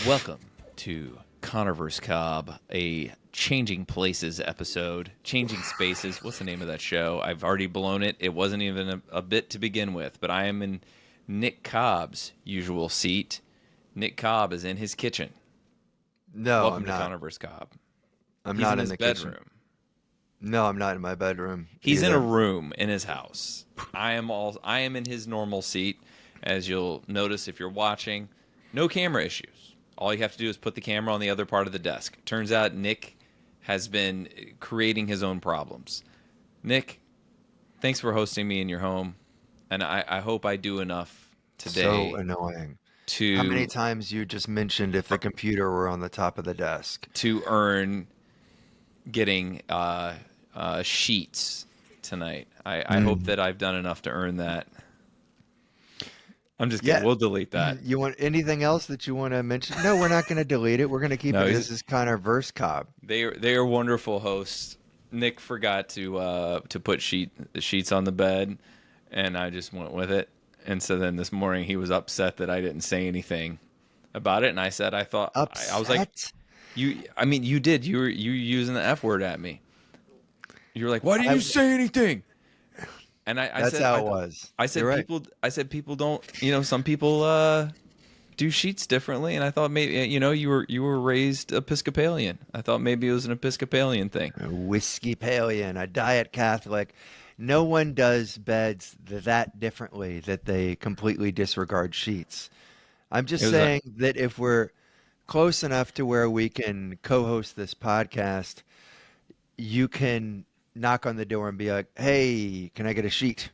Welcome to Conner vs. Cobb, a Changing Places episode. Changing Spaces. What's the name of that show? I've already blown it. It wasn't even a bit to begin with, but I am in Nick Cobb's usual seat. Nick Cobb is in his kitchen. No, Welcome I'm to not. Conner vs. Cobb. I'm He's not in in his the bedroom. kitchen. No, I'm not in my bedroom. He's in either. a room in his house. I am in his normal seat, as you'll notice if you're watching. No camera issues. All you have to do is put the camera on the other part of the desk. Turns out Nick has been creating his own problems. Nick, thanks for hosting me in your home, and I hope I do enough today. So annoying. To How many times you just mentioned if the computer were on the top of the desk? to earn getting sheets tonight. I hope that I've done enough to earn that. I'm just kidding. Yeah. We'll delete that. You want anything else that you want to mention? No, we're not going to delete it. We're going to keep No, it. he's- This is Conner vs. Cobb. They are wonderful hosts. Nick forgot to put sheets on the bed, and I just went with it. And so then this morning he was upset that I didn't say anything about it, and I said I was like, Upset? you did. You were using the F word at me. You were like, why didn't you say anything? And I That's said, how it was. I said You're right. people don't, some people do sheets differently, and I thought maybe you were raised Episcopalian. I thought maybe it was an Episcopalian thing. A Whiskey-palian, a diet Catholic. No one does beds that differently that they completely disregard sheets. I'm just It was saying that if we're close enough to where we can co-host this podcast, you can knock on the door and be like, hey, can I get a sheet?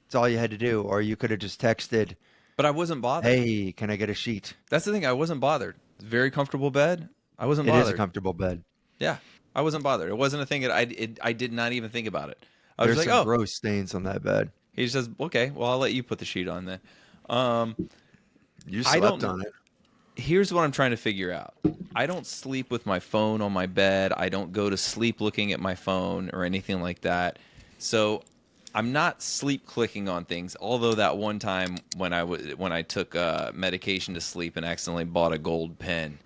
That's all you had to do. Or you could have just texted, But I wasn't bothered. hey, can I get a sheet? That's the thing. I wasn't bothered. It's a very comfortable bed. I wasn't It bothered. is a comfortable bed. Yeah, I wasn't bothered. It wasn't a thing that I did not even think about it. I was There's like, some oh, gross stains on that bed. he says, okay, well, I'll let you put the sheet on then. You I slept don't- on it. Here's what I'm trying to figure out. I don't sleep with my phone on my bed. I don't go to sleep looking at my phone or anything like that. So I'm not sleep clicking on things. Although that one time when I took medication to sleep and accidentally bought a gold pen,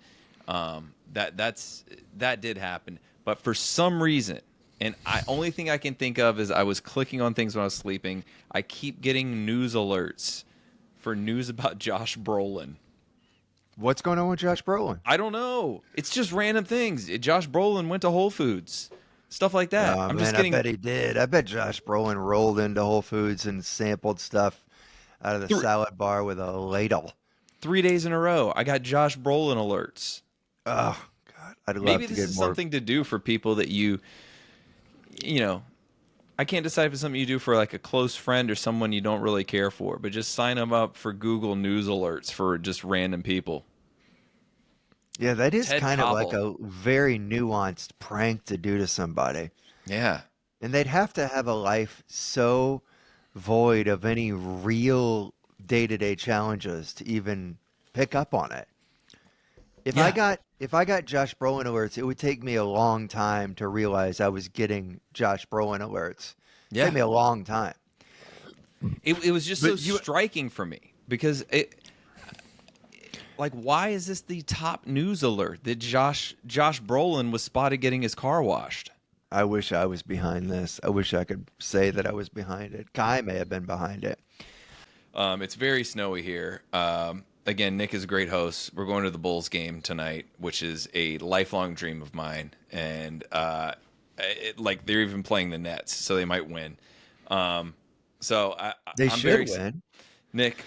that did happen. But for some reason, and only thing I can think of is I was clicking on things when I was sleeping. I keep getting news alerts for news about Josh Brolin. What's going on with Josh Brolin? I don't know. It's just random things. Josh Brolin went to Whole Foods. Stuff like that. Oh, I'm man, just getting I bet he did. I bet Josh Brolin rolled into Whole Foods and sampled stuff out of the salad bar with a ladle. 3 days in a row. I got Josh Brolin alerts. Oh, God. I'd love Maybe to this get is more. something to do for people that I can't decide if it's something you do for like a close friend or someone you don't really care for, but just sign them up for Google News alerts for just random people. Yeah, that is Ted kind of like Koppel. a very nuanced prank to do to somebody. Yeah. And they'd have to have a life so void of any real day-to-day challenges to even pick up on it. If I got Josh Brolin alerts, it would take me a long time to realize I was getting Josh Brolin alerts. It'd Yeah. take me a long time. It was just so striking for me because why is this the top news alert that Josh Brolin was spotted getting his car washed? I wish I was behind this. I wish I could say that I was behind it. Kai may have been behind it. It's very snowy here. Again, Nick is a great host. We're going to the Bulls game tonight, which is a lifelong dream of mine. And they're even playing the Nets, so they might win. They I'm should very win. Nick,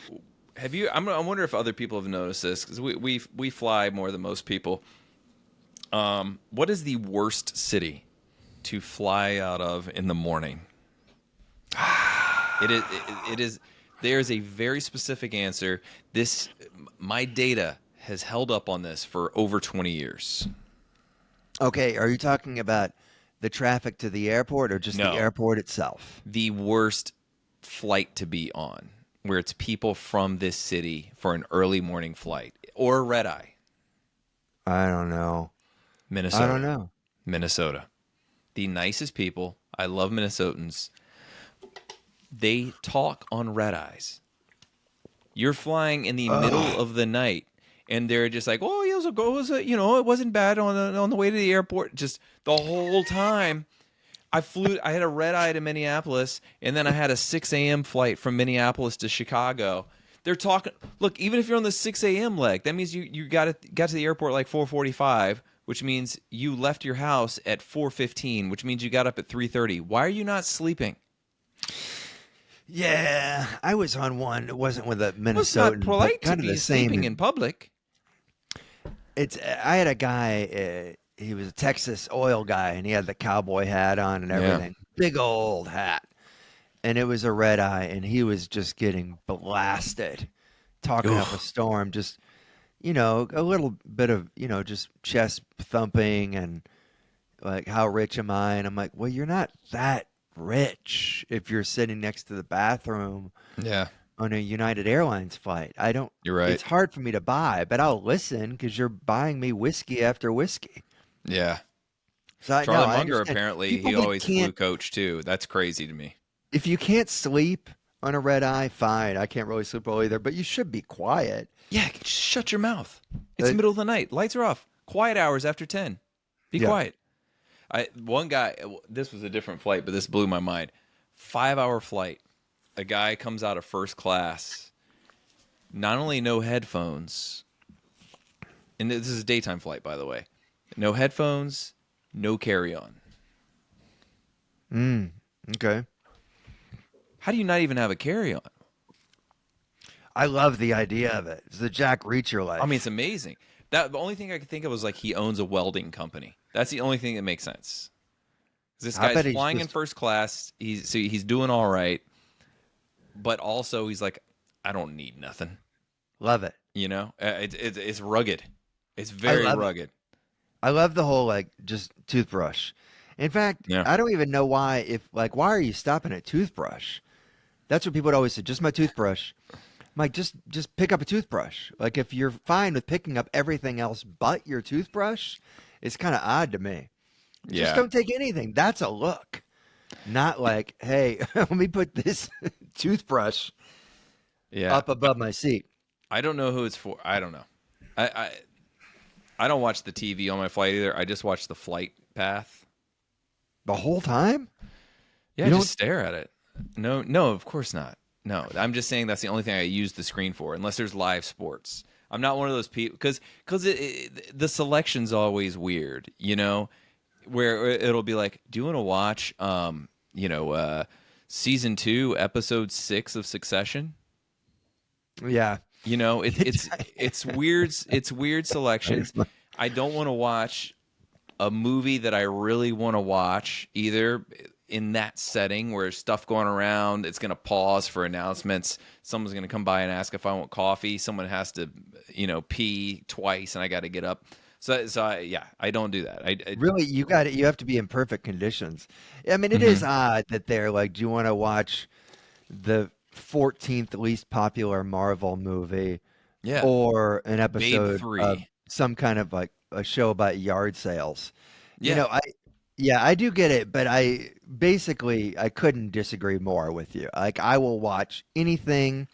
have you? I wonder if other people have noticed this because we fly more than most people. What is the worst city to fly out of in the morning? It is. There's a very specific answer. My data has held up on this for over 20 years. Okay, are you talking about the traffic to the airport or just No. the airport itself? The worst flight to be on, where it's people from this city for an early morning flight or a red eye. I don't know. Minnesota. I don't know. Minnesota. The nicest people. I love Minnesotans. They talk on red eyes. You're flying in the middle of the night, and they're just like, "Oh, it wasn't bad on the way to the airport." Just the whole time, I had a red eye to Minneapolis, and then I had a 6 a.m. flight from Minneapolis to Chicago. They're talking. Look, even if you're on the 6 a.m. leg, that means you got to the airport like 4:45, which means you left your house at 4:15, which means you got up at 3:30. Why are you not sleeping? Yeah, I was on one. It wasn't with a Well, it's not Minnesotan, polite but to kind of be the sleeping in same. public. I had a guy. He was a Texas oil guy, and he had the cowboy hat on and Yeah. everything. Big old hat, and it was a red eye, and he was just getting blasted, talking up a Ugh. storm. Just a little bit of just chest thumping and like, how rich am I? And I'm like, well, you're not that rich if you're sitting next to the bathroom Yeah, on a United Airlines flight. I don't. you're right. It's hard for me to buy, but I'll listen because you're buying me whiskey after whiskey. Yeah. So no, Charlie I Munger, understand. apparently, People he that always flew can't, coach too. That's crazy to me. if you can't sleep on a red eye, fine. I can't really sleep well either, but you should be quiet. Yeah, just shut your mouth. It's Uh, the middle of the night. Lights are off. Quiet hours after 10. Be yeah. quiet. One guy, this was a different flight, but this blew my mind. 5 hour flight. A guy comes out of first class. Not only no headphones, and this is a daytime flight, by the way. No headphones, no carry on. Okay. How do you not even have a carry on? I love the idea of it. It's the Jack Reacher life. I mean, it's amazing. The only thing I could think of was like he owns a welding company. That's the only thing that makes sense. This I guy's bet he's flying in just first class. He's doing all right, but also he's like, I don't need nothing. love it. It's rugged. It's I very love it. rugged. I love the whole like just toothbrush. In fact, Yeah. I don't even know why are you stopping at toothbrush? That's what people would always say. Just my toothbrush. I'm like, just pick up a toothbrush. Like if you're fine with picking up everything else but your toothbrush, it's kind of odd to me. Just Yeah. don't take anything. That's a look. Not like, hey, let me put this toothbrush Yeah. up above my seat. I don't know who it's for. I don't know. I don't watch the TV on my flight either. I just watch the flight path. The whole time? Yeah, You don't just stare at it. No, of course not. No, I'm just saying that's the only thing I use the screen for, unless there's live sports. I'm not one of those people because the selection's always weird, where it'll be like, do you want to watch, season 2, episode 6 of Succession? Yeah. It's weird. It's weird selections. I don't want to watch a movie that I really want to watch either in that setting where there's stuff going around. It's going to pause for announcements. Someone's going to come by and ask if I want coffee. Someone has to, pee twice, and I got to get up. I don't do that. Really, you got it. You have to be in perfect conditions. I mean, it is odd that they're like, do you want to watch the 14th least popular Marvel movie Yeah, or an Babe episode 3. of some kind of like a show about yard sales? Yeah, I do get it, but I couldn't disagree more with you. Like I will watch anything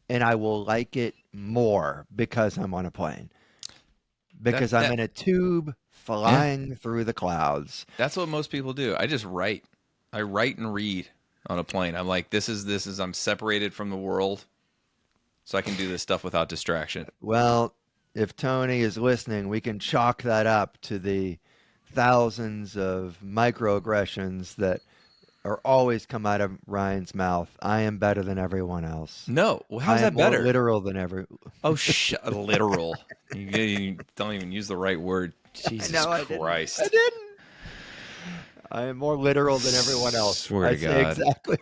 and I will like it more because I'm on a plane. Because I'm that in a tube yeah. flying through the clouds. That's what most people do. I just write. I write and read on a plane. I'm like, I'm separated from the world, so I can do this stuff without distraction. Well, if Tony is listening, we can chalk that up to the thousands of microaggressions that are always come out of Ryan's mouth. I am better than everyone else. No, well, how's I am that more better? literal than every. Oh, literal. You don't even use the right word. Jesus No, I Christ. I didn't. I am more literal than everyone else. Swear I to say God. exactly.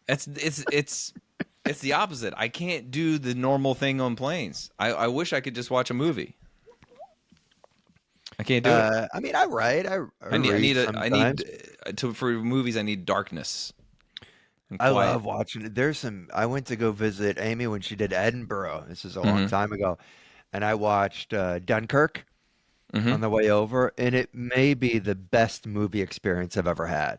It's the opposite. I can't do the normal thing on planes. I wish I could just watch a movie. I can't do it. I mean, I write. I I need sometimes. for movies. I need darkness and I quiet. love watching it. I went to go visit Amy when she did Edinburgh. This is a long Mm-hmm. time ago. And I watched Dunkirk Mm-hmm. on the way over. And it may be the best movie experience I've ever had.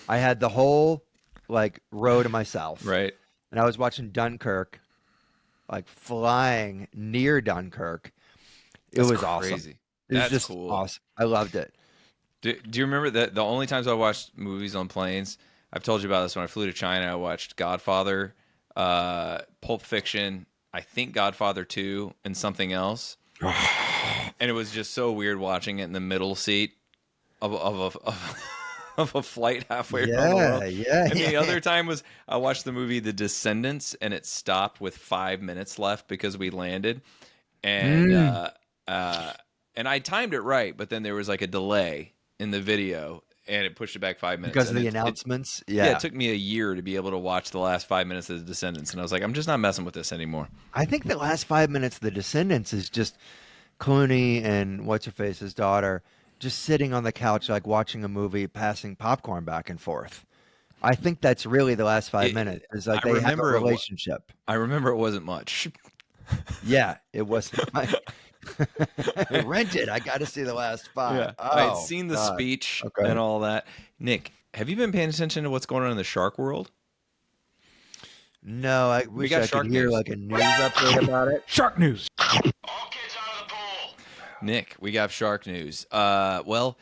I had the whole like row to myself. Right. And I was watching Dunkirk. like flying near Dunkirk. It That's was awesome. crazy. It was That's just cool. awesome. I loved it. Do you remember that the only times I watched movies on planes? I've told you about this. When I flew to China, I watched Godfather, Pulp Fiction, I think Godfather 2, and something else. And it was just so weird watching it in the middle seat of a flight halfway around the world. And the other time was I watched the movie The Descendants, and it stopped with 5 minutes left because we landed, and and I timed it right, but then there was like a delay in the video, and it pushed it back 5 minutes Because of and the announcements. yeah, it took me a year to be able to watch the last 5 minutes of The Descendants, and I was like, I'm just not messing with this anymore. I think the last 5 minutes of The Descendants is just Clooney and what's-her-face's daughter just sitting on the couch like watching a movie, passing popcorn back and forth. I think that's really the last 5 minutes. It's like they have a relationship. I remember it wasn't much. Yeah, it wasn't. Rent it. I got to see the last 5. Yeah. Oh, I had seen the speech Okay. and all that. Nick, have you been paying attention to what's going on in the shark world? No, I wish got I shark could hear news. like a news update about it. Shark news. All kids out of the pool. Nick, we got shark news. Well,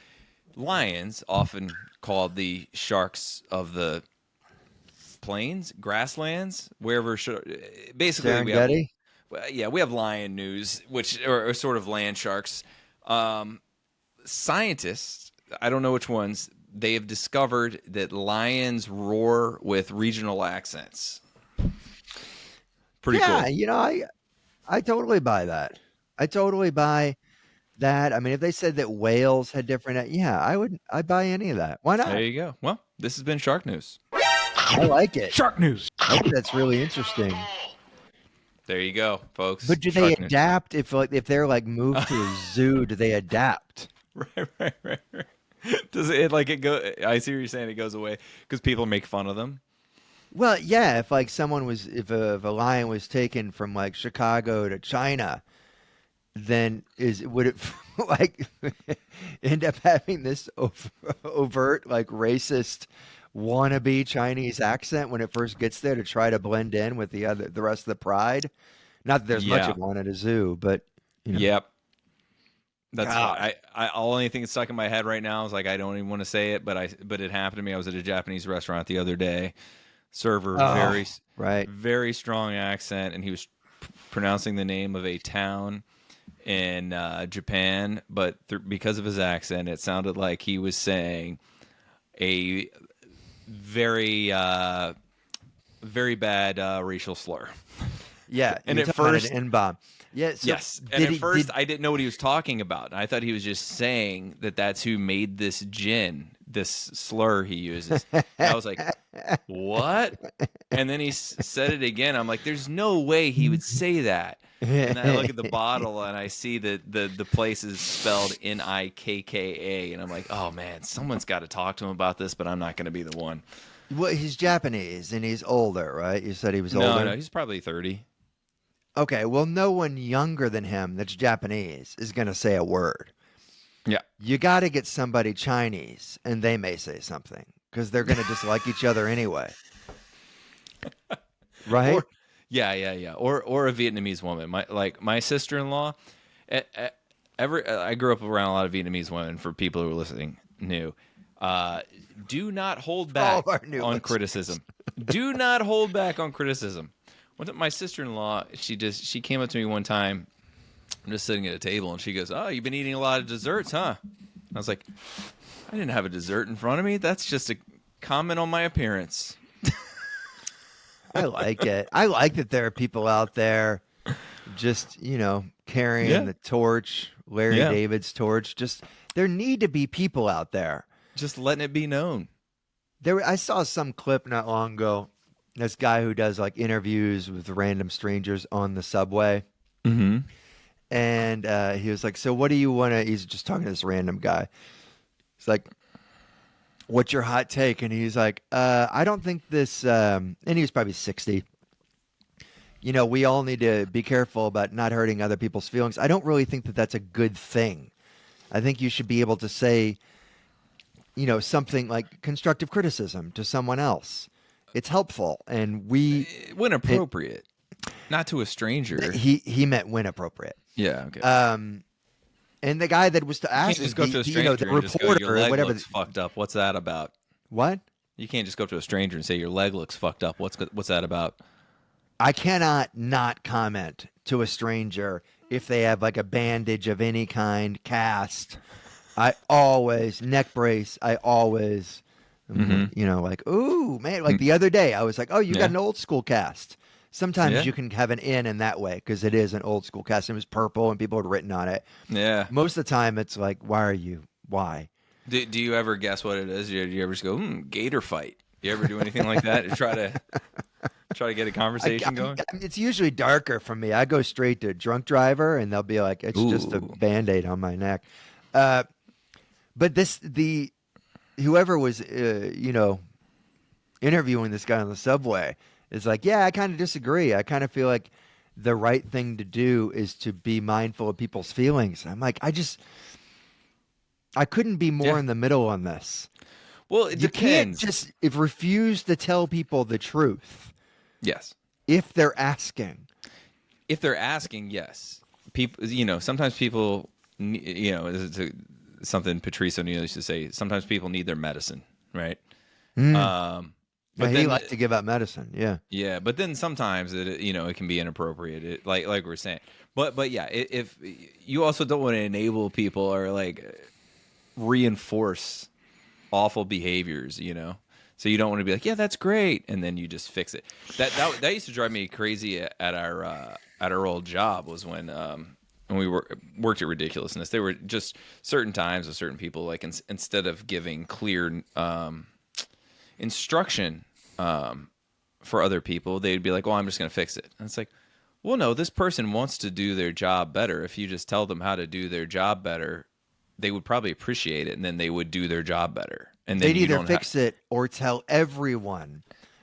lions, often called the sharks of the plains, grasslands, wherever. Basically, Serengeti? we have lion news, which are sort of land sharks. Scientists, I don't know which ones, they have discovered that lions roar with regional accents. Pretty Yeah, cool. you know, I totally buy that. I totally buy that. I mean, if they said that whales had different, I'd buy any of that. Why not? There you go. Well, this has been Shark News. I like it. Shark news. I think that's really interesting. There you go, folks. But do they Shark News. adapt if they're like moved to a zoo? Do they adapt? Right. Does it like it go? I see what you're saying. It goes away because people make fun of them. Well, yeah. If like if a lion was taken from like Chicago to China, then would it like end up having this overt like racist wannabe Chinese accent when it first gets there to try to blend in with the rest of the pride? Not that there's much Yeah. of one at a zoo, but you know. Yep. That's God. fine. I only thing that's stuck in my head right now is like I don't even want to say it, but it happened to me. I was at a Japanese restaurant the other day. Server, right. very strong accent, and he was pronouncing the name of a town in Japan, but because of his accent, it sounded like he was saying a very very bad racial slur. Yeah, And you're at talking about first- an N-bomb. Yeah, so Yes, and at first I didn't know what he was talking about. I thought he was just saying that that's who made this gin, this slur he uses. And I was like, what? And then he said it again. I'm like, there's no way he would say that. And then I look at the bottle and I see that the place is spelled Nikka, and I'm like, oh man, someone's got to talk to him about this, but I'm not going to be the one. Well, he's Japanese and he's older, right? You said he was older. No, he's probably 30. Okay, well, no one younger than him that's Japanese is going to say a word. Yeah. You got to get somebody Chinese, and they may say something because they're going to dislike each other anyway. Right? Yeah. Or a Vietnamese woman. My sister-in-law. I grew up around a lot of Vietnamese women. For people who are listening, new. Do not hold back All of our new on listeners. criticism. Do not hold back on criticism. My sister-in-law, she came up to me one time. I'm just sitting at a table, and she goes, "Oh, you've been eating a lot of desserts, huh?" I was like, "I didn't have a dessert in front of me. That's just a comment on my appearance." I like it. I like that there are people out there just, carrying the torch, Larry Yeah. David's torch. Just there need to be people out there. Just letting it be known. I saw some clip not long ago. This guy who does like interviews with random strangers on the subway. Mm-hmm. And he was like, so what do you want to, he's just talking to this random guy. He's like, what's your hot take? And he's like, I don't think this, and he was probably 60. We all need to be careful about not hurting other people's feelings. I don't really think that that's a good thing. I think you should be able to say, something like constructive criticism to someone else. It's helpful. And When appropriate. Not to a stranger. He meant when appropriate. Yeah. Okay. And the guy that was to You ask, can't just go to a stranger the and just go, reporter your or leg whatever. looks fucked up. What's that about? What? You can't just go up to a stranger and say your leg looks fucked up. What's that about? I cannot not comment to a stranger if they have like a bandage of any kind, cast. I always neck brace. I always, like, ooh, man. Like the other day, I was like, oh, you got an old school cast. Sometimes you can have an in that way because it is an old school cast. It was purple and people had written on it. Yeah. Most of the time, it's like, why? Do you ever guess what it is? Do you ever just go, gator fight? You ever do anything like that to try to get a conversation going? It's usually darker for me. I go straight to drunk driver, and they'll be like, "It's just a Band-Aid on my neck." But whoever was interviewing this guy on the subway is like, "Yeah, I kind of disagree. I kind of feel like the right thing to do is to be mindful of people's feelings." I'm like, I couldn't be more in the middle on this. Well, it you depends. can't just refuse to tell people the truth. Yes. If they're asking. If they're asking, yes. People, sometimes people, something Patrice O'Neill used to say, sometimes people need their medicine, right? But he liked to give out medicine, yeah. Yeah, but then sometimes it can be inappropriate, like we're saying. But yeah, if you also don't want to enable people or like reinforce awful behaviors, so you don't want to be like, yeah, that's great, and then you just fix it. That used to drive me crazy at our old job was when we worked at Ridiculousness. There were just certain times with certain people, like instead of giving clear instruction for other people, they'd be like, well, I'm just going to fix it. And it's like, well, no, this person wants to do their job better. If you just tell them how to do their job better, they would probably appreciate it, and then they would do their job better. And then they'd either fix it or tell everyone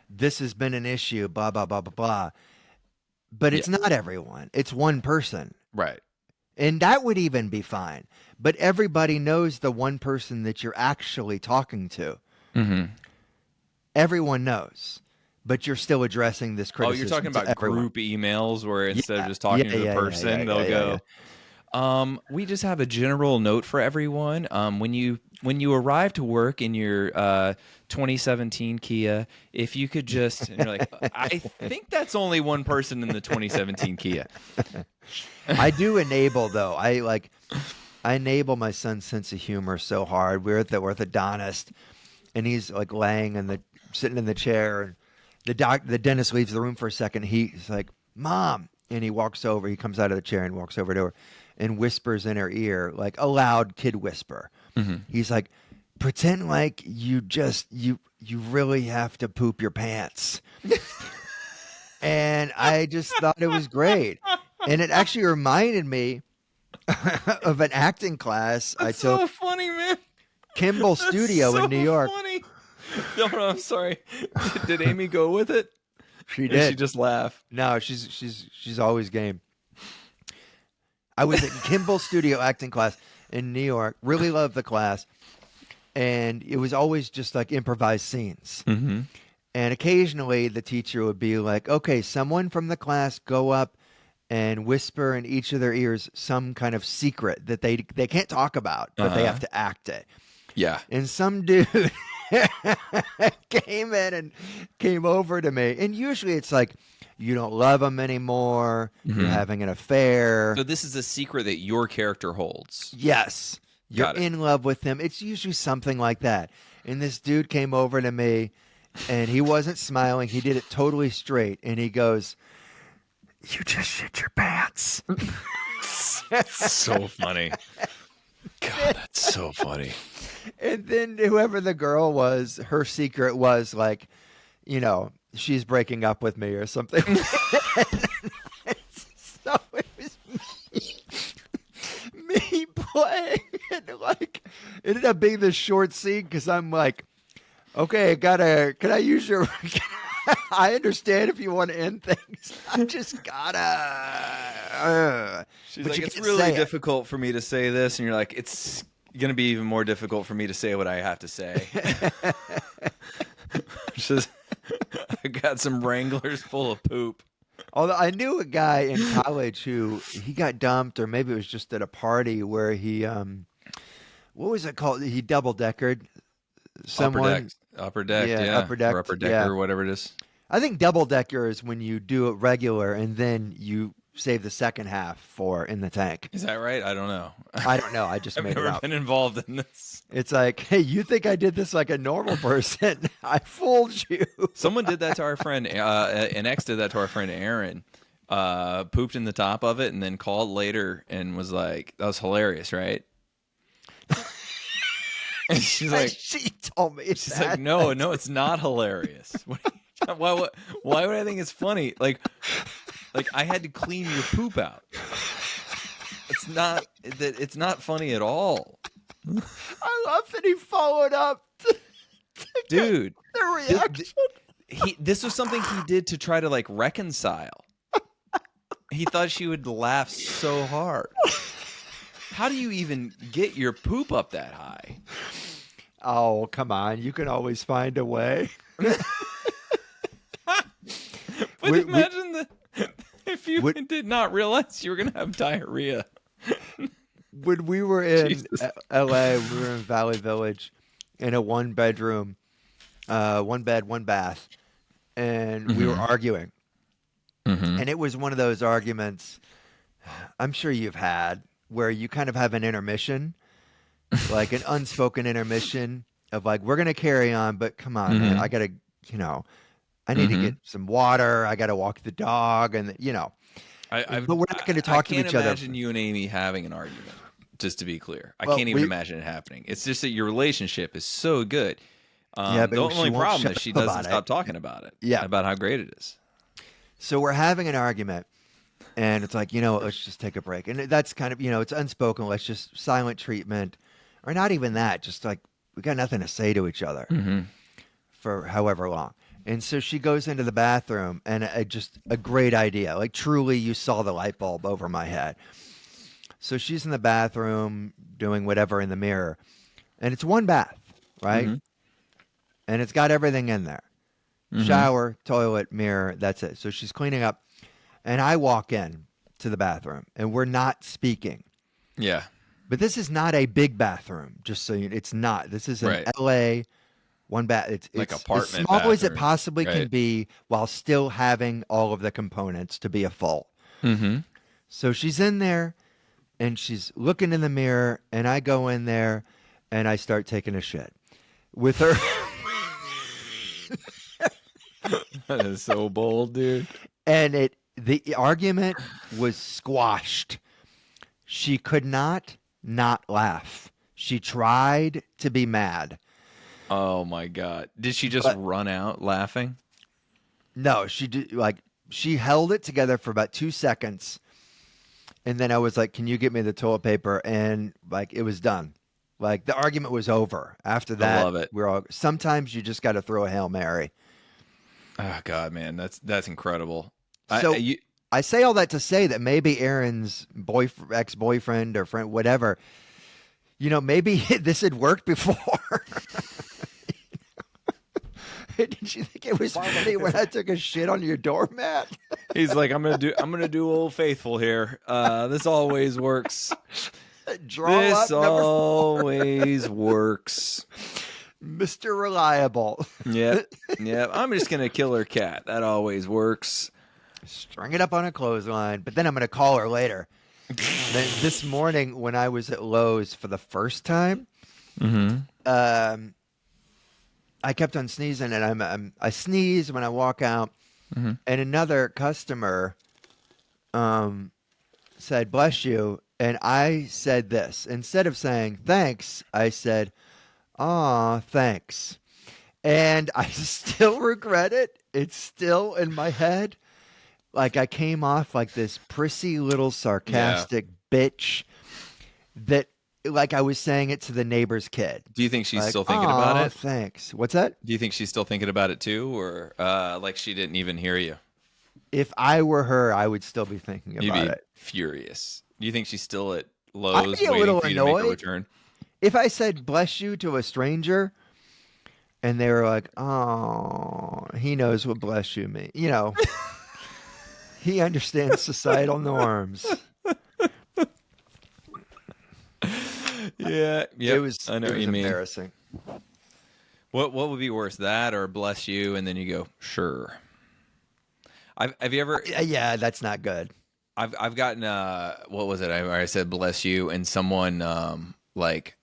this has been an issue, blah, blah, blah, blah, blah. But it's not everyone. It's one person. Right. And that would even be fine. But everybody knows the one person that you're actually talking to. Mm-hmm. Everyone knows. But you're still addressing this criticism. Oh, you're talking about group emails where instead of just talking to the person, they'll go... we just have a general note for everyone. When you arrive to work in your 2017 Kia, if you could just, and you're like, I think that's only one person in the 2017 Kia. I do enable though. I enable my son's sense of humor so hard. We're at the orthodontist, and he's like sitting in the chair, and the dentist leaves the room for a second. He's like, "Mom," and he walks over. He comes out of the chair and walks over to her and whispers in her ear, like a loud kid whisper. Mm-hmm. He's like, pretend like you really have to poop your pants. And I just thought it was great. And it actually reminded me of an acting class I took. So funny, man. Kimball Studio in New York. Funny. No, I'm sorry. Did Amy go with it? She did. She just laughed. No, she's always game. I was at Kimball Studio acting class in New York. Really loved the class. And it was always just like improvised scenes. Mm-hmm. And occasionally the teacher would be like, okay, someone from the class go up and whisper in each of their ears some kind of secret that they can't talk about, but they have to act it. Yeah. And some dude came in and came over to me. And usually it's like, you don't love him anymore. Mm-hmm. You're having an affair. So this is a secret that your character holds. Yes. You're in love with him. It's usually something like that. And this dude came over to me, and he wasn't smiling. He did it totally straight. And he goes, you just shit your pants. So funny. God, that's so funny. And then whoever the girl was, her secret was like, she's breaking up with me or something. So it was me playing, and like it ended up being this short scene because I'm like, okay, can I use your? I understand if you want to end things. I just gotta. She's like, it's really difficult for me to say this, and you're like, it's gonna be even more difficult for me to say what I have to say. Just. I got some Wranglers full of poop. Although I knew a guy in college who he got dumped, or maybe it was just at a party where he what was it called? He double deckered someone. Upper deck, Yeah, yeah, upper or decked. upper Yeah, decker, whatever it is. I think double decker is when you do it regular and then you save the second half for in the tank. Is that right? I don't know. I don't know. I just I've made it never up. been involved in this. It's like, hey, you think I did this like a normal person? I fooled you. Someone did that to our friend. An ex did that to our friend Aaron. Pooped in the top of it and then called later and was like, "That was hilarious, right?" And she's like, she told me. she's like, no, it's not hilarious. Why would I think it's funny? Like I had to clean your poop out. It's not funny at all. I love that he followed up. Dude, The reaction. this was something he did to try to like reconcile. He thought she would laugh so hard. How do you even get your poop up that high? Oh, come on. You can always find a way. But imagine if you did not realize you were going to have diarrhea. When we were in Jesus. LA, we were in Valley Village in a one bedroom, one bed, one bath, and we were arguing. Mm-hmm. And it was one of those arguments I'm sure you've had where you kind of have an intermission, like an unspoken intermission of like, we're going to carry on, but come on, man, I got to, I need to get some water. I got to walk the dog and, but we're not going to talk to each other. I can't imagine you and Amy having an argument, just to be clear. I Well, can't even imagine it happening. It's just that your relationship is so good. Yeah, but the she only won't problem shut is she up doesn't about stop it. talking about it. Yeah. About how great it is. So we're having an argument, and it's like, let's just take a break. And that's kind of, it's unspoken. Let's just silent treatment, or not even that. Just like we got nothing to say to each other for however long. And so she goes into the bathroom, and just a great idea. Like truly, you saw the light bulb over my head. So she's in the bathroom doing whatever in the mirror, and it's one bath, right? And it's got everything in there. Shower, toilet, mirror, that's it. So she's cleaning up, and I walk in to the bathroom, and we're not speaking. Yeah. But this is not a big bathroom, just so it's not. This is an Right. LA one bath. It's Like as apartment small as it bathroom. possibly can Right. be while still having all of the components to be a full. Mm-hmm. So she's in there, and she's looking in the mirror, and I go in there, and I start taking a shit with her. That is so bold, dude. And the argument was squashed. She could not laugh. She tried to be mad. Oh my God. Did she just run out laughing? No, she did, she held it together for about 2 seconds. And then I was like, "Can you get me the toilet paper?" And it was done. The argument was over. After that, love it. Sometimes you just got to throw a Hail Mary. Oh God, man, that's incredible. So I say all that to say that maybe Aaron's ex-boyfriend or friend, whatever, maybe this had worked before. Did you think it was funny when I took a shit on your doormat? He's like, I'm gonna do Old Faithful here. This always works. This always works. Mr. Reliable. Yep. I'm just gonna kill her cat. That always works. String it up on a clothesline, but then I'm gonna call her later. Then this morning when I was at Lowe's for the first time, I kept on sneezing, and I sneeze when I walk out, and another customer said, "Bless you," and I said this. Instead of saying thanks, I said, "Aw, thanks." And I still regret it. It's still in my head. I came off like this prissy little sarcastic bitch that I was saying it to the neighbor's kid. Do you think she's still thinking about it? Thanks. What's that? Do you think she's still thinking about it too, or she didn't even hear you? If I were her, I would still be thinking about You'd be it. furious. Do you think she's still at I'd Lowe's be a waiting little for you to make a annoyed. return? If I said "bless you" to a stranger, and they were like, "Oh, he knows what 'bless you' means," He understands societal norms. Yeah, It was. I know it what was you mean. embarrassing. What would be worse, that or bless you, and then you go sure? Have you ever? Yeah, that's not good. I've gotten what was it? I said bless you, and someone like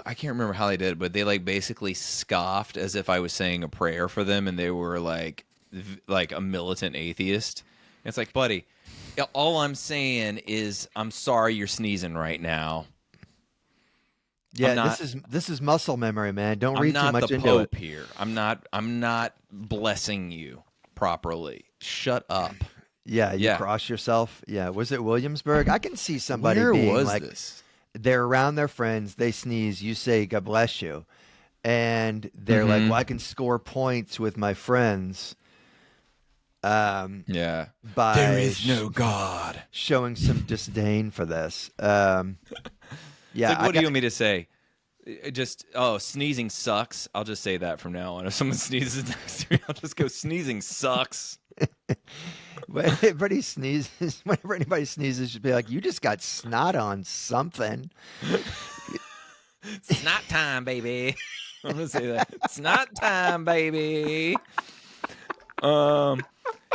I can't remember how they did it, but they like basically scoffed as if I was saying a prayer for them, and they were like a militant atheist. And it's like, buddy, all I'm saying is I'm sorry you're sneezing right now. Yeah, this is muscle memory, man. Don't I'm read too not much the into it. Pope here. I'm not blessing you properly. Shut up. Yeah, you Yeah. cross yourself. Yeah, was it Williamsburg? I can see somebody Where being was like, this? they're around their friends, they sneeze, you say God bless you, and they're like, well, I can score points with my friends. Yeah. By There is no God. showing some disdain for this. Yeah, It's like, what do you want me to say? Just, sneezing sucks. I'll just say that from now on. If someone sneezes next to me, I'll just go, sneezing sucks. Whenever anybody sneezes, should be like, you just got snot on something. Snot time, baby. I'm going to say that. Snot time, baby.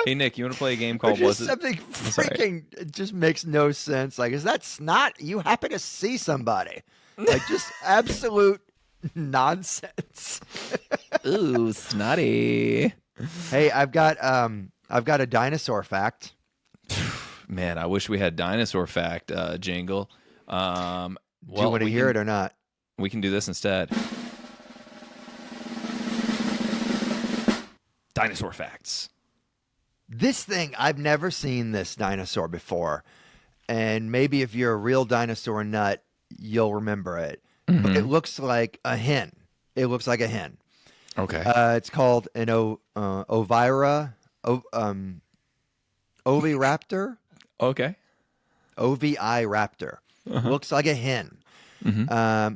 Hey, Nick, you want to play a game Or called just Was It? something sorry. freaking, it just makes no sense. Like, is that snot? You happen to see somebody. Like, just absolute nonsense. Ooh, snotty. Hey, I've got a dinosaur fact. Man, I wish we had Dinosaur Fact jingle. Do you want to hear it or not? We can do this instead. Dinosaur Facts. This thing, I've never seen this dinosaur before. And maybe if you're a real dinosaur nut, you'll remember it. But it looks like a hen. It looks like a hen. Okay. It's called an oviraptor. Okay. Oviraptor. Looks like a hen.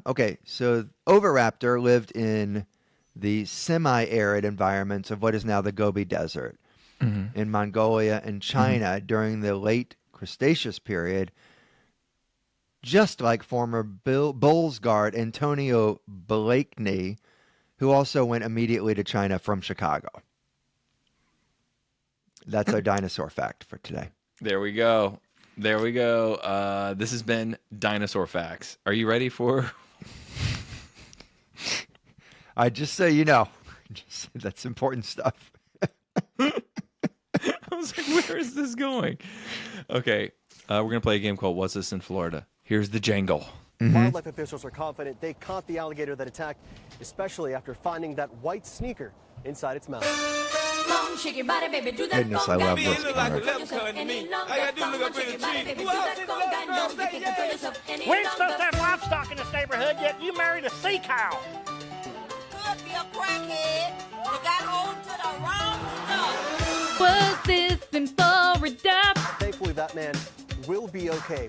Okay, so oviraptor lived in the semi-arid environments of what is now the Gobi Desert in Mongolia and China during the late Cretaceous period, just like former Bulls guard Antonio Blakeney, who also went immediately to China from Chicago. That's our dinosaur fact for today. There we go. This has been Dinosaur Facts. Are you ready for? Just so you know, that's important stuff. I was like, where is this going? Okay. We're going to play a game called What's This in Florida? Here's the jangle. Wildlife officials are confident they caught the alligator that attacked, especially after finding that white sneaker inside its mouth. Goodness, I love this part. We ain't supposed to have livestock in this neighborhood, yet you married a sea cow. Could be a crackhead that got hold to the wrong stuff. Was this in Florida? Thankfully, that man will be okay.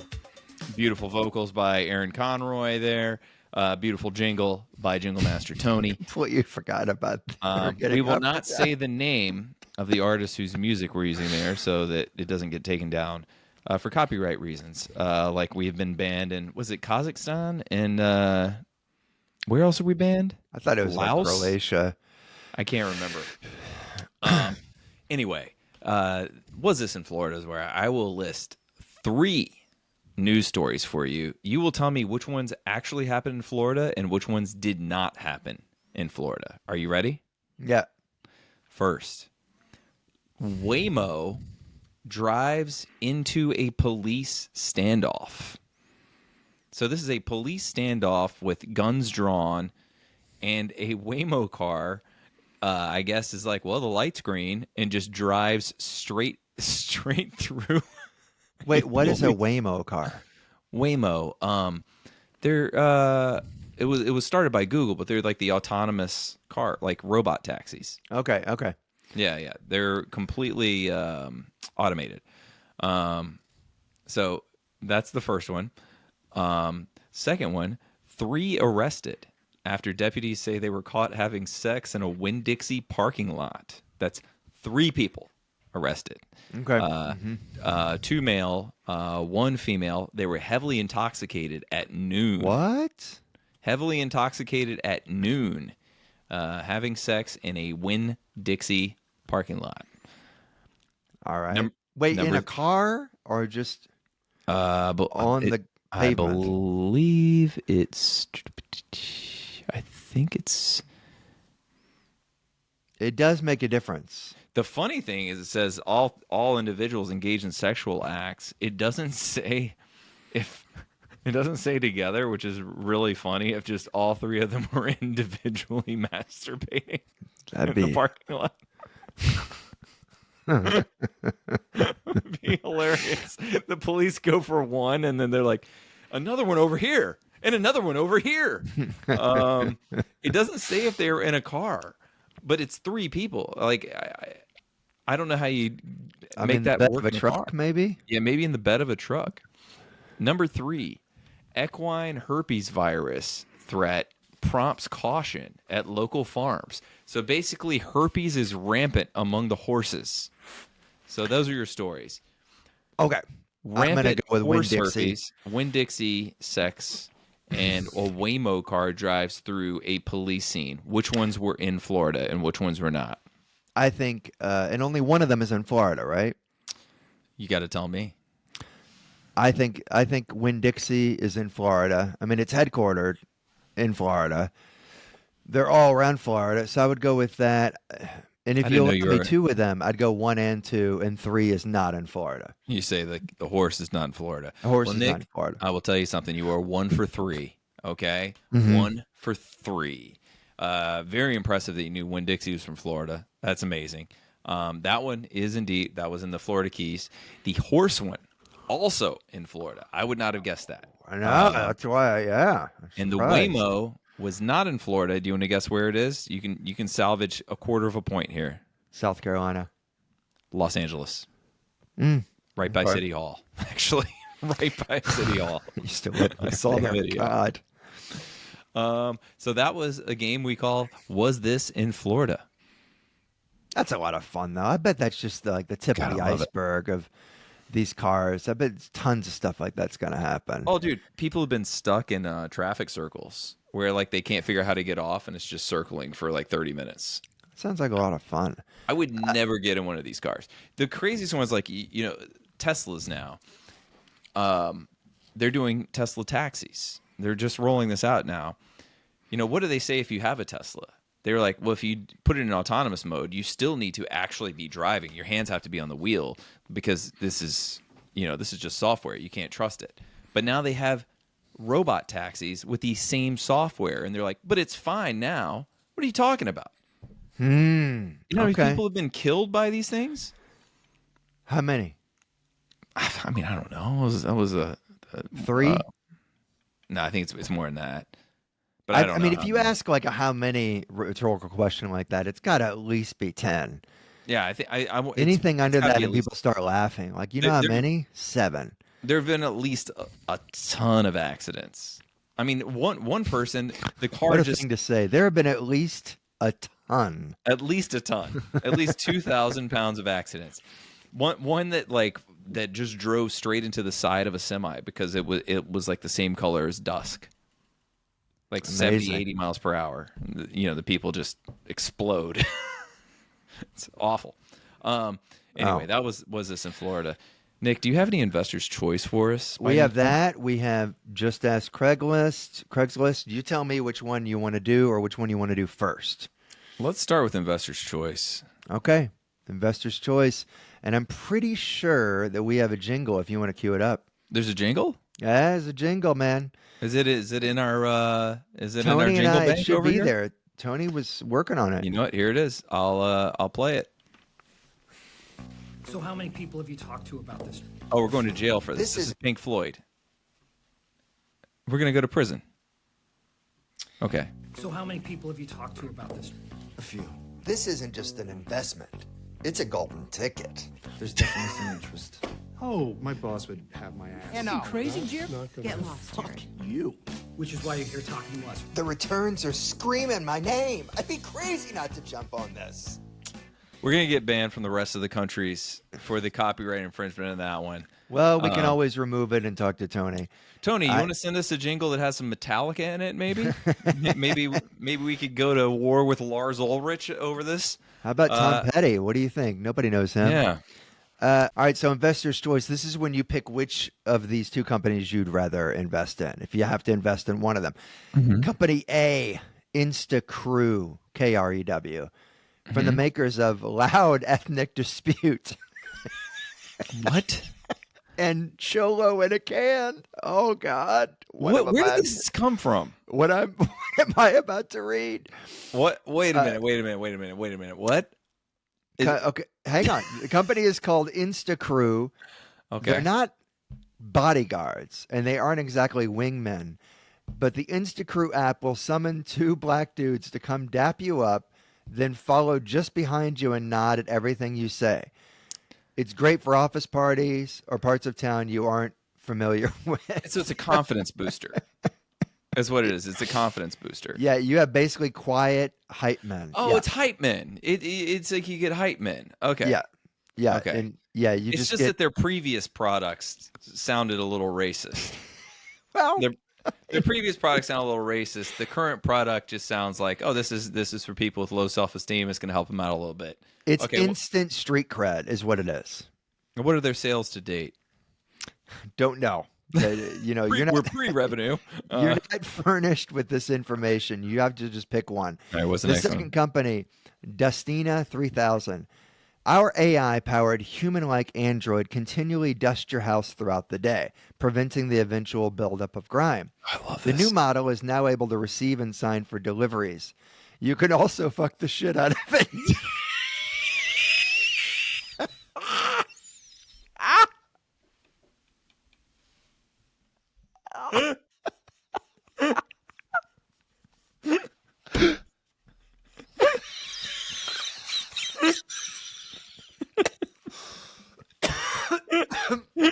Beautiful vocals by Aaron Conroy there. Beautiful jingle by Jingle Master Tony. What you forgot about. We will not say the name of the artist whose music we're using there so that it doesn't get taken down for copyright reasons. Like we've been banned in, was it Kazakhstan? And where else are we banned? I thought it was Laos? like Croatia. I can't remember. Anyway, Was This in Florida is where I will list 3 news stories for you. You will tell me which ones actually happened in Florida and which ones did not happen in Florida. Are you ready? Yeah. First, Waymo drives into a police standoff. So this is a police standoff with guns drawn, and a Waymo car, I guess, is like, well, the light's green, and just drives straight through. Wait, what is a Waymo car? Waymo, they're it was started by Google, but they're like the autonomous car, like robot taxis. Okay. Yeah, they're completely automated. So that's the first one. Second one, 3 arrested after deputies say they were caught having sex in a Winn-Dixie parking lot. That's 3 people. arrested. Okay. 2 male, 1 female. They were heavily intoxicated at noon. What? Heavily intoxicated at noon, having sex in a Winn-Dixie parking lot. All right. Wait, in a car or just on the I pavement? believe it's. I think it's. It does make a difference. The funny thing is, it says all individuals engaged in sexual acts. It doesn't say if. It doesn't say together, which is really funny. If just all 3 of them were individually masturbating That'd in be the parking lot. It'd be hilarious. The police go for 1, and then they're like, another one over here, and another one over here. It doesn't say if they were in a car, but it's 3 people. Like, I don't know how you make that bed work of a in a truck, car. maybe. Yeah, maybe in the bed of a truck. Number 3, equine herpes virus threat prompts caution at local farms. So basically, herpes is rampant among the horses. So those are your stories. Okay. I'm going to go with Winn-Dixie. Winn-Dixie sex, and a Waymo car drives through a police scene. Which ones were in Florida and which ones were not? I think, and only one of them is in Florida, right? You got to tell me. I think Winn-Dixie is in Florida. I mean, it's headquartered in Florida. They're all around Florida, so I would go with that. And if you allow me 2 of them, I'd go 1 and 2, and 3 is not in Florida. You say the horse is not in Florida. The horse is Nick, not in Florida. I will tell you something. You are 1 for 3. Okay, 1 for 3. Very impressive that you knew Winn-Dixie was from Florida. That's amazing. That one is indeed, that was in the Florida Keys. The horse one, also in Florida. I would not have guessed that. I know. That's why, yeah. And the Waymo was not in Florida. Do you want to guess where it is? You can salvage a 1/4 of a point here. South Carolina. Los Angeles. Right by City Hall, actually. Right by City Hall. You still I saw the video. God. So that was a game we call Was This in Florida? That's a lot of fun, though. I bet that's just like the tip of the iceberg of these cars. I bet tons of stuff like that's going to happen. Oh, dude, people have been stuck in traffic circles where like they can't figure out how to get off, and it's just circling for like 30 minutes. Sounds like a lot of fun. I would never get in one of these cars. The craziest one is like, you know, Teslas now. They're doing Tesla taxis. They're just rolling this out now. You know, what do they say if you have a Tesla? They were like, well, if you put it in autonomous mode, you still need to actually be driving. Your hands have to be on the wheel because this is just software. You can't trust it. But now they have robot taxis with the same software, and they're like, but it's fine now. What are you talking about? You know how many people have been killed by these things? How many? I mean, I don't know. That was a 3? No, I think it's more than that. But I don't know. I mean, if you ask like a how many rhetorical question like that, it's got to at least be 10. Yeah, I think anything under that, and people start laughing. Like, you know how many? 7. There have been at least a ton of accidents. I mean, one person, the car what a just thing to say. There have been at least a ton. At least a ton. At least 2,000 pounds of accidents. One that just drove straight into the side of a semi because it was like the same color as dusk. Like 70, 80 miles per hour. You know, the people just explode. It's awful. Anyway, that was this in Florida. Nick, do you have any investor's choice for us? We have that. We have Just Ask Craigslist. You tell me which one you want to do or which one you want to do first. Let's start with investor's choice. Okay. Investor's choice. And I'm pretty sure that we have a jingle if you want to cue it up. There's a jingle? Yeah, there's a jingle, man. Is it in our Tony in our jingle and I, bank it should over be here? there. Tony was working on it. You know what? Here it is. I'll play it. So how many people have you talked to about this? Oh, we're going to jail for this. This is Pink Floyd. We're going to go to prison. Okay. So how many people have you talked to about this? A few. This isn't just an investment. It's a golden ticket. There's definitely some interest. Oh, my boss would have my ass. You crazy, Jim? Get lost, Fuck you. Which is why you're here talking to us. The returns are screaming my name. I'd be crazy not to jump on this. We're gonna get banned from the rest of the countries for the copyright infringement in that one. Well, we can always remove it and talk to Tony. Tony, you want to send us a jingle that has some Metallica in it? Maybe, maybe we could go to war with Lars Ulrich over this. How about Tom Petty? What do you think? Nobody knows him. Yeah. All right, so investor's choice. This is when you pick which of these two companies you'd rather invest in, if you have to invest in one of them. Company A, Instacrew, Krew, from the makers of Loud Ethnic Dispute. What? And Cholo in a Can. Oh, God. Where did this come from? What am I about to read? What? Wait a minute. What? Okay, hang on. The company is called Instacrew. Okay. They're not bodyguards, and they aren't exactly wingmen. But the Instacrew app will summon two black dudes to come dap you up, then follow just behind you and nod at everything you say. It's great for office parties or parts of town you aren't familiar with. So it's a confidence booster. That's what it is. It's a confidence booster. Yeah, you have basically quiet hype men. Oh, yeah. it's hype men. It's like you get hype men. Okay. Yeah. Okay. And yeah, It's just that their previous products sounded a little racist. Well, their previous product sounded a little racist. The current product just sounds like, oh, this is for people with low self-esteem. It's going to help them out a little bit. It's instant street cred is what it is. What are their sales to date? Don't know. You're not, we're pre-revenue. You're not furnished with this information. You have to just pick one. All right, what's the The next second one? company, Dustina 3000. Our AI-powered human-like android continually dusts your house throughout the day, preventing the eventual buildup of grime. I love The this. new model is now able to receive and sign for deliveries. You can also fuck the shit out of it.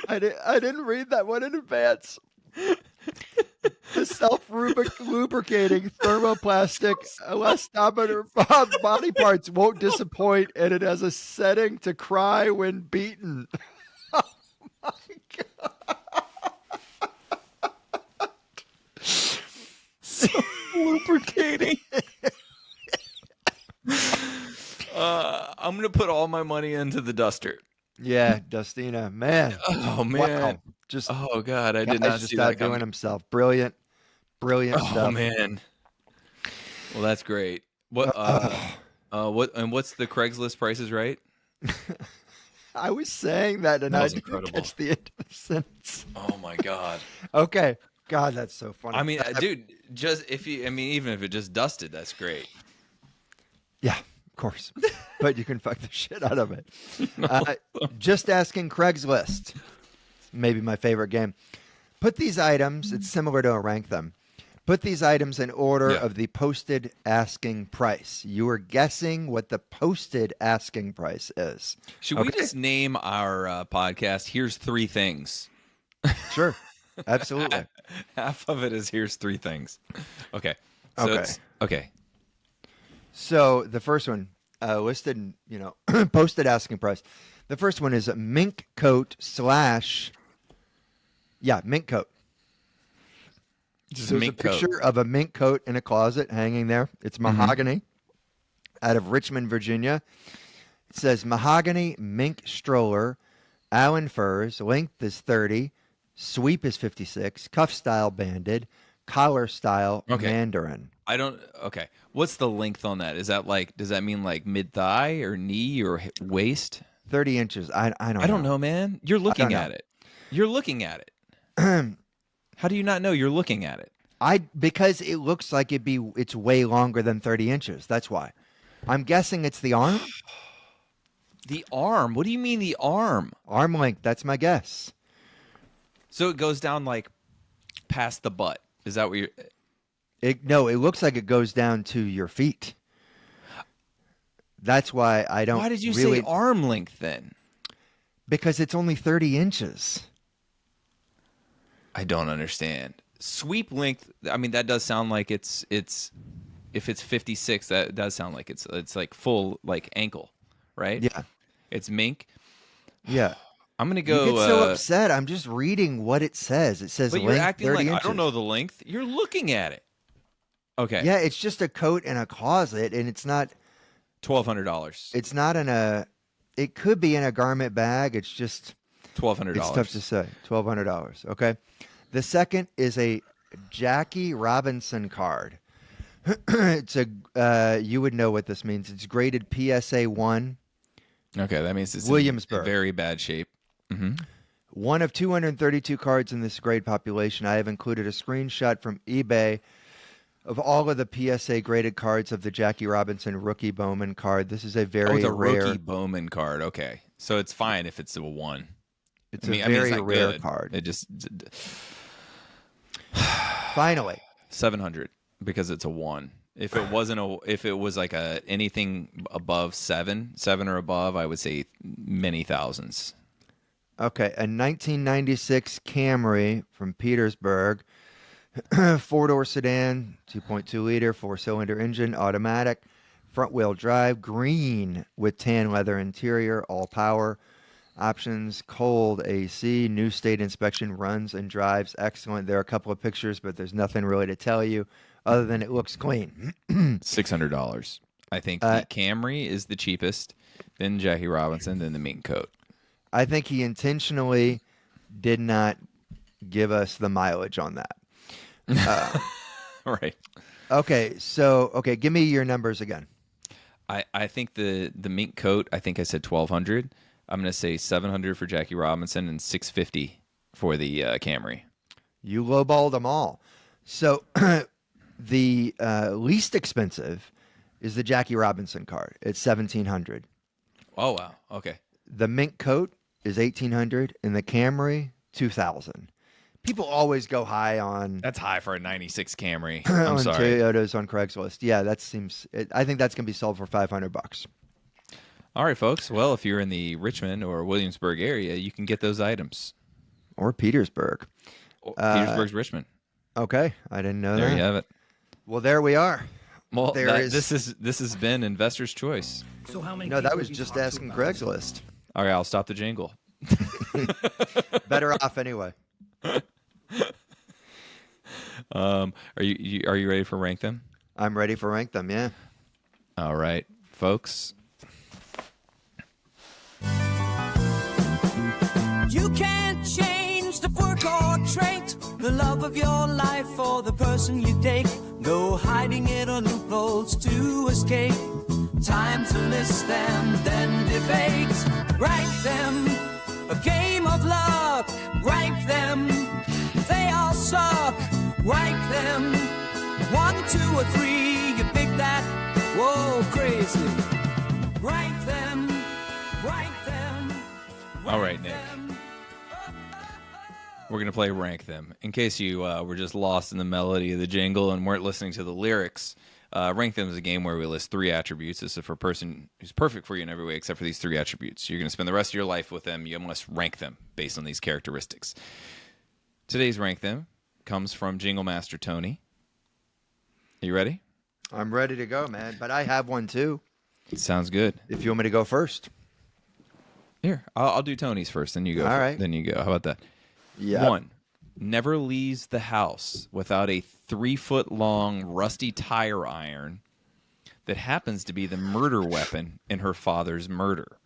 I didn't read that one in advance. The self-lubricating thermoplastic elastometer body parts won't disappoint, and it has a setting to cry when beaten. Oh my God. Self-lubricating. I'm going to put all my money into the duster. Yeah, Dustina, man. Oh, man. Wow. Oh, God, I did not just see that outdoing coming. himself. Brilliant Oh, stuff. man. Well, that's great. What's the Craigslist prices, right? I was saying that, and That I was didn't incredible. catch the end of the sentence. Oh, my God. Okay. God, that's so funny. I mean, dude, even if it just dusted, that's great. Yeah, of course. But you can fuck the shit out of it. Just Asking Craigslist. Maybe my favorite game. Put these items, it's similar to a rank them. Put these items in order of the posted asking price. You are guessing what the posted asking price is. Should we just name our podcast, Here's Three Things? Sure. Absolutely. Half of it is Here's Three Things. Okay. So okay. So the first one listed, posted asking price. The first one is a mink coat mink coat. Just So mink there's a coat. picture of a mink coat in a closet hanging there. It's mahogany out of Richmond, Virginia. It says mahogany mink stroller, Allen furs, length is 30, sweep is 56, cuff style banded, collar style mandarin. Okay. What's the length on that? Is that does that mean like mid thigh or knee or waist? 30 inches. I don't know. know, man. You're looking at it. You're looking at it. How do you not know you're looking at it? Because it looks like it's way longer than 30 inches. That's why. I'm guessing it's the arm. The arm? What do you mean the arm? Arm length. That's my guess. So it goes down like past the butt. Is that what you're... No, it looks like it goes down to your feet. That's why I don't. Why did you really... say arm length then? Because it's only 30 inches. I don't understand. Sweep length, I mean, that does sound like it's if it's 56, that does sound like it's like full like ankle, right? Yeah. It's mink. Yeah. I'm going to go. You get so upset. I'm just reading what it says. It says but you're length acting 30 like inches. I don't know the length. You're looking at it. Okay. Yeah, it's just a coat in a closet, and it's not $1,200. It's not in a. It could be in a garment bag. It's just $1,200. It's tough to say. $1,200. Okay. The second is a Jackie Robinson card. It's a. You would know what this means. It's graded PSA 1. Okay, that means it's Williamsburg. in very bad shape. Mm-hmm. One of 232 cards in this grade population. I have included a screenshot from eBay of all of the PSA graded cards of the Jackie Robinson rookie Bowman card. This is a very it's a rare rookie Bowman card. Okay, so it's fine if it's a 1. It's a very rare card. It just finally $700 because it's a 1. If it wasn't if it was like anything above 7 or above, I would say many thousands. Okay, a 1996 Camry from Petersburg, 4-door sedan, 2.2 liter, 4-cylinder engine, automatic, front-wheel drive, green with tan leather interior, all power. Options, cold AC, new state inspection, runs and drives excellent. There are a couple of pictures, but there's nothing really to tell you other than it looks clean. $600. I think the Camry is the cheapest, then Jackie Robinson, then the mink coat. I think he intentionally did not give us the mileage on that. Right. Okay, give me your numbers again. I think the mink coat, I think I said $1,200. I'm going to say $700 for Jackie Robinson and $650 for the Camry. You lowballed them all. So the least expensive is the Jackie Robinson card. It's $1,700. Oh, wow. Okay. The mink coat is $1,800, and the Camry $2,000. People always go high on. That's high for a '96 Camry. I'm on sorry. Toyotas on Craigslist. Yeah, that seems. I think that's gonna be sold for $500. All right, folks. Well, if you're in the Richmond or Williamsburg area, you can get those items. Or Petersburg. Petersburg's Richmond. Okay, I didn't know that. There you have it. Well, there we are. Well, this has been Investor's Choice. So how many? No, that people was have you just talked to asking about this? Craigslist. All right, I'll stop the jingle. Better off anyway. Are you ready for Rank Them? I'm ready for Rank Them. Yeah. All right, folks. You can't change the quirk or trait, the love of your life or the person you date. No hiding it or loopholes to escape. Time to list them, then debate. Rank them, a game of luck. Rank them, they all suck. Rank them, 1, 2, or 3. You pick that, whoa, crazy. Rank them, rank them. All right, Nick. We're going to play Rank Them. In case you were just lost in the melody of the jingle and weren't listening to the lyrics, Rank Them is a game where we list 3 attributes. This is for a person who's perfect for you in every way except for these 3 attributes. You're going to spend the rest of your life with them. You must rank them based on these characteristics. Today's Rank Them comes from Jingle Master Tony. Are you ready? I'm ready to go, man. But I have one too. Sounds good. If you want me to go first. Here, I'll do Tony's first, then you go. All right. Then you go. How about that? Yeah. 1, never leaves the house without a 3-foot-long rusty tire iron that happens to be the murder weapon in her father's murder.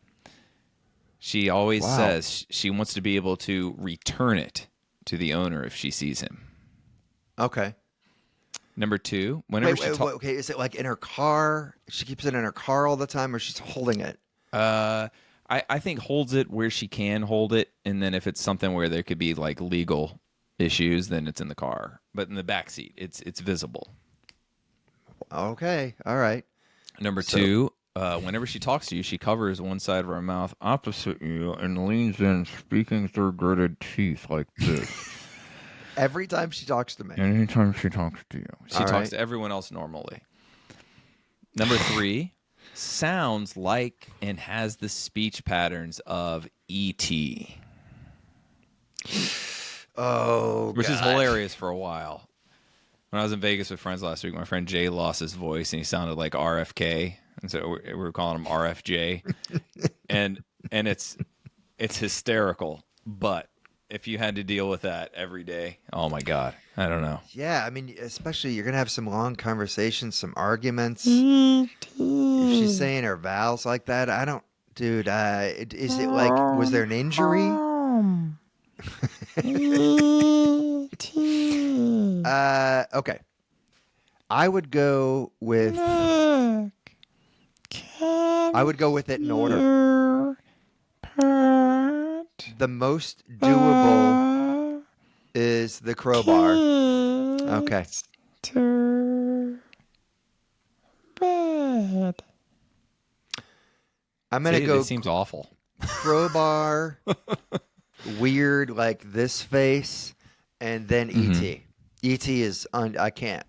She always says she wants to be able to return it to the owner if she sees him. Okay. Number 2, whenever wait, okay, is it like in her car? She keeps it in her car all the time, or she's holding it? I think holds it where she can hold it, and then if it's something where there could be like legal issues, then it's in the car. But in the back seat, it's visible. Okay, all right. Number 2, whenever she talks to you, she covers one side of her mouth opposite you and leans in, speaking through gritted teeth like this. Every time she talks to me. Anytime she talks to you. She All talks right. to everyone else normally. Number 3, sounds like and has the speech patterns of E.T. Oh, Which is God. hilarious for a while. When I was in Vegas with friends last week, my friend Jay lost his voice and he sounded like RFK. and so we're calling him RFJ, and it's hysterical. But if you had to deal with that every day, oh my God, I don't know. Yeah, I mean, especially you're gonna have some long conversations, some arguments. If she's saying her vowels like that, I don't, dude. Is it like, was there an injury? Okay. I would go with. I would go with it in order. The most doable is the crowbar. Okay. I'm gonna go. It seems awful. Crowbar, weird like this face, and then E.T. E.T. is I can't.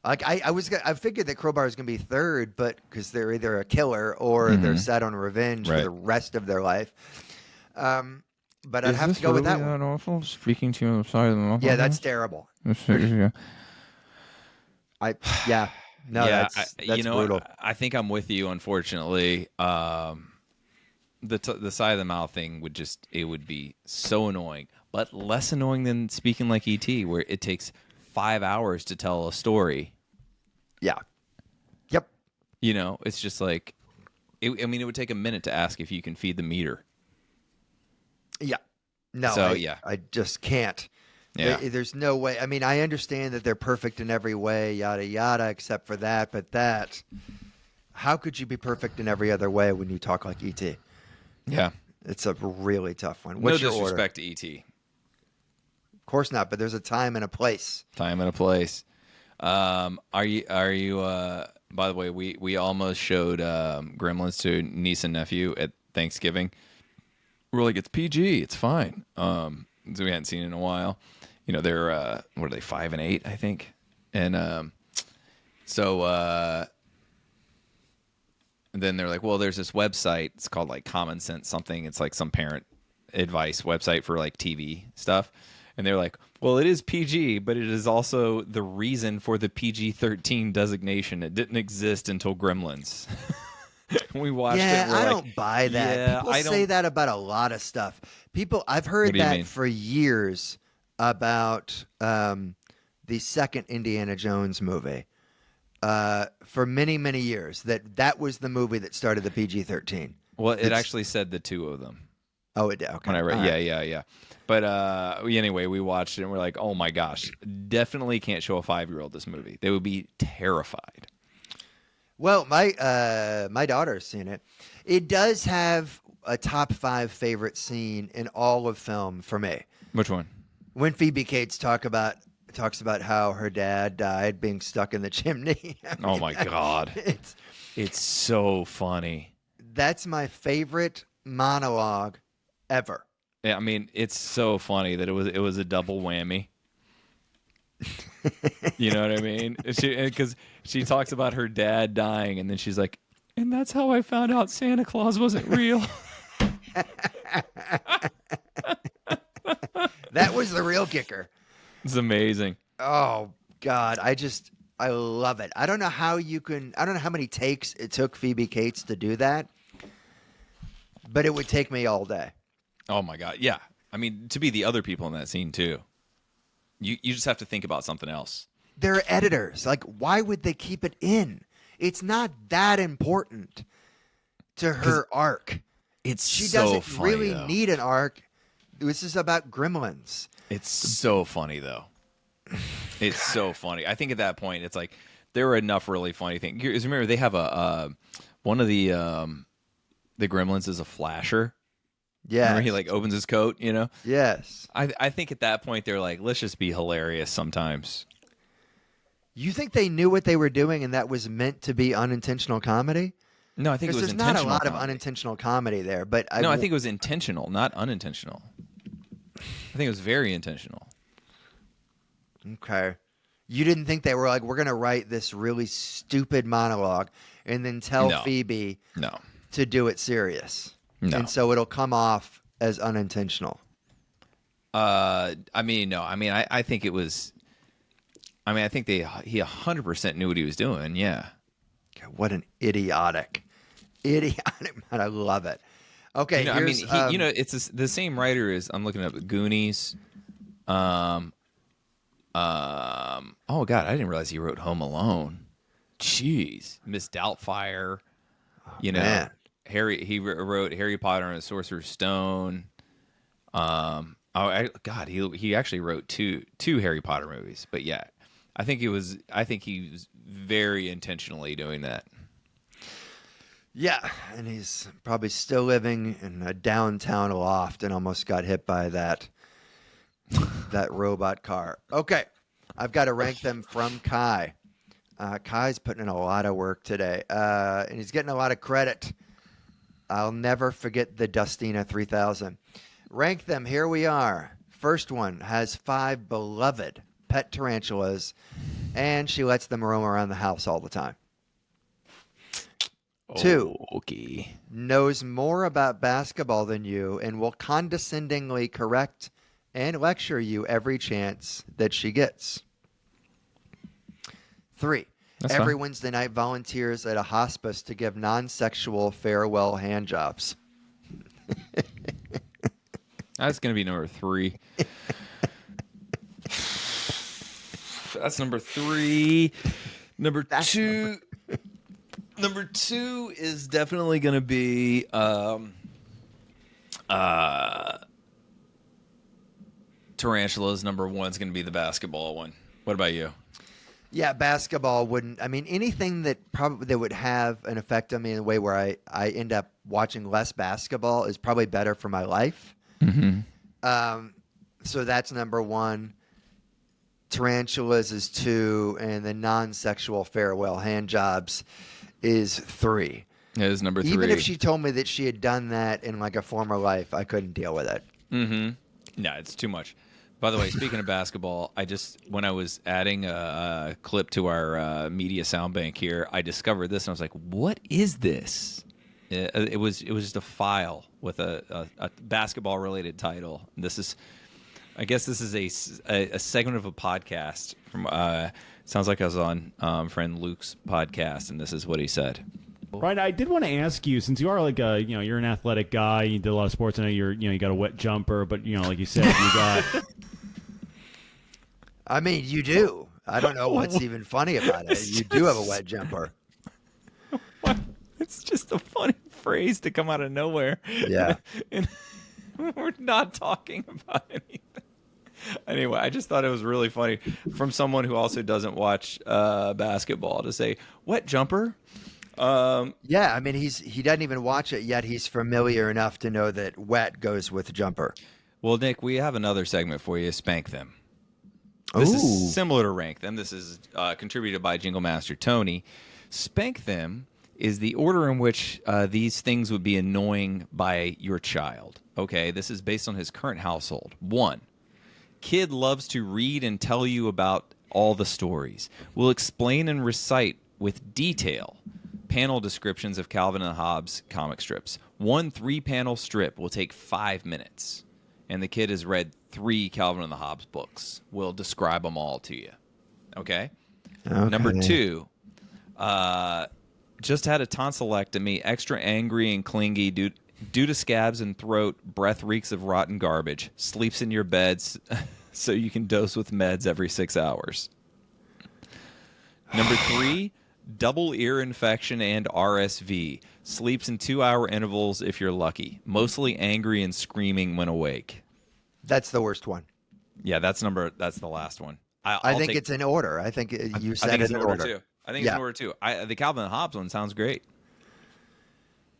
Like I figured that Crowbar is gonna be third, but because they're either a killer or they're set on revenge for the rest of their life. But I'd have to go with that one. Awful? Speaking to you on the side of the mouth. Yeah, that's terrible. Yeah. That's brutal. I think I'm with you. Unfortunately, the side of the mouth thing would be so annoying, but less annoying than speaking like ET, where it takes 5 hours to tell a story. Yeah. Yep. It's just like, it would take a minute to ask if you can feed the meter. Yeah. No. So I just can't. Yeah. There's no way. I mean, I understand that they're perfect in every way, yada yada, except for that. But how could you be perfect in every other way when you talk like ET? Yeah. It's a really tough one. What's your order? No disrespect to ET. Of course not, but there's a time and a place. Time and a place. Are you? By the way, we almost showed Gremlins to niece and nephew at Thanksgiving. We're like, it's PG, it's fine. So we hadn't seen it in a while. They're what are they, 5 and 8, I think, and and then they're like, well, there's this website. It's called like Common Sense something. It's like some parent advice website for like TV stuff. And they're like, well, it is PG, but it is also the reason for the PG-13 designation. It didn't exist until Gremlins. We watched it. Yeah, I don't buy that. Yeah, People say that about a lot of stuff. I've heard that for years about the second Indiana Jones movie. For many, many years, that was the movie that started the PG-13. Well, it actually said the two of them. Oh, it did. Okay. When I read, yeah. But anyway, we watched it and we're like, oh my gosh, definitely can't show a 5-year-old this movie. They would be terrified. Well, my daughter's seen it. It does have a top 5 favorite scene in all of film for me. Which one? When Phoebe Cates talks about how her dad died being stuck in the chimney. Oh my God. It's so funny. That's my favorite monologue ever. Yeah, I mean, it's so funny that it was a double whammy. You know what I mean? Because she talks about her dad dying, and then she's like, and that's how I found out Santa Claus wasn't real. That was the real kicker. It's amazing. Oh God, I love it. I don't know how many takes it took Phoebe Cates to do that, but it would take me all day. Oh my God, yeah. I mean, to be the other people in that scene too. You just have to think about something else. They're editors. Like, why would they keep it in? It's not that important to her arc. She doesn't funny, really though. need an arc. This is about gremlins. It's so funny though. It's so funny. I think at that point it's like there were enough really funny things. You remember they have one of the gremlins is a flasher. Yeah. Remember he like opens his coat, you know? Yes. I think at that point they're like, let's just be hilarious sometimes. You think they knew what they were doing and that was meant to be unintentional comedy? No, I think it was there's intentional. There's not a lot comedy. of unintentional comedy there, but I think it was intentional, not unintentional. I think it was very intentional. Okay. You didn't think they were like, we're going to write this really stupid monologue and then tell Phoebe to do it serious. No. And so it'll come off as unintentional. I think it was. I mean, I think he 100% knew what he was doing. Yeah. what an idiotic man. I love it. Okay, here's, it's the same writer as I'm looking up Goonies. Oh God, I didn't realize he wrote Home Alone. Jeez, Miss Doubtfire. Man. He wrote Harry Potter and the Sorcerer's Stone. He actually wrote two Harry Potter movies. But yeah, I think he was very intentionally doing that. Yeah, and he's probably still living in a downtown loft and almost got hit by that robot car. Okay, I've got to rank them from Kai. Kai's putting in a lot of work today, and he's getting a lot of credit. I'll never forget the Dustina 3000. Rank them. Here we are. First one has 5 beloved pet tarantulas, and she lets them roam around the house all the time. 2, okay. Knows more about basketball than you and will condescendingly correct and lecture you every chance that she gets. 3, every fine. Wednesday night volunteers at a hospice to give non-sexual farewell hand jobs. That's going to be number 3. That's number 3. Number 2. Number 2 is definitely going to be tarantulas. Number 1 is going to be the basketball one. What about you? Yeah, basketball wouldn't. I mean, anything that would have an effect on me in a way where I end up watching less basketball is probably better for my life. Mm-hmm. So that's number 1. Tarantulas is 2, and the non-sexual farewell hand jobs is 3. It is number 3. Even if she told me that she had done that in like a former life, I couldn't deal with it. Mm-hmm. No, it's too much. By the way, speaking of basketball, when I was adding a clip to our media sound bank here, I discovered this, and I was like, "What is this?" It was just a file with a basketball related title. I guess this is a segment of a podcast from. Sounds like I was on friend Luke's podcast, and this is what he said. Right, I did want to ask you, since you are like you're an athletic guy, you did a lot of sports. I know you got a wet jumper, but like you said, you got. I mean, you do. I don't know what's even funny about it. You do have a wet jumper. What? It's just a funny phrase to come out of nowhere. Yeah. And we're not talking about anything. Anyway, I just thought it was really funny from someone who also doesn't watch basketball to say, wet jumper? Yeah, I mean, he doesn't even watch it, yet he's familiar enough to know that wet goes with jumper. Well, Nick, we have another segment for you, Spank Them. This is similar to Rank Them. This is contributed by Jingle Master Tony. Spank Them is the order in which these things would be annoying by your child. Okay, this is based on his current household. 1, kid loves to read and tell you about all the stories. Will explain and recite with detail panel descriptions of Calvin and Hobbes comic strips. 1 3-panel strip will take 5 minutes. And the kid has read 3 Calvin and the Hobbes books. We'll describe them all to you. Okay? Number 2, just had a tonsillectomy, extra angry and clingy due to scabs and throat, breath reeks of rotten garbage, sleeps in your beds so you can dose with meds every 6 hours. Number 3, double ear infection and RSV. Sleeps in 2-hour intervals if you're lucky. Mostly angry and screaming when awake. That's the worst one. Yeah, that's the last one. I think it's in order. I think you said it in order. Too. I think it's in order too. The Calvin and Hobbes one sounds great.